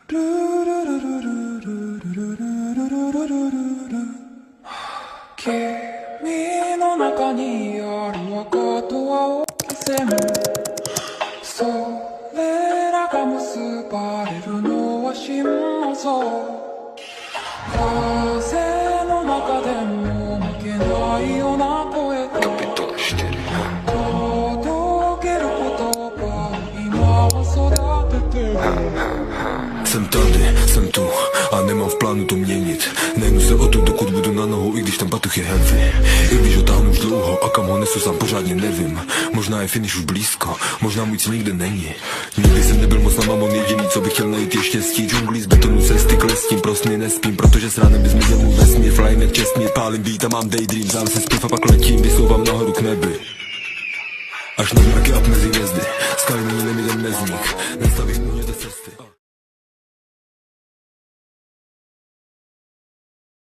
君の中にある赤と青き線、それらが結ばれるのは心臓。風の中でも負けないような声と届ける言葉を今は育ててる。Jsem tady, jsem tu a nemám v plánu to měnit. Nejdu se o to, dokud budu na nohou, i když ten batuch je heavy. I když ho táhnu už dlouho a kam ho nesu sám pořádně nevím. Možná je finish už blízko, možná můj cíl nikde není. Nikdy jsem nebyl moc na mamon, jediný co bych chtěl najít je štěstí. Džunglí z betonu cesty klestím, prostě nespím, protože s ránem by zmizel můj vesmír. Flying jak čestmír, pálím beat a mám daydream. Zále se zpěv a pak letím, vysouvám nahoru k nebi. Až na mraky a mezi hvězdy, skaly není limit jen mezník. Nestavím mě do cesty.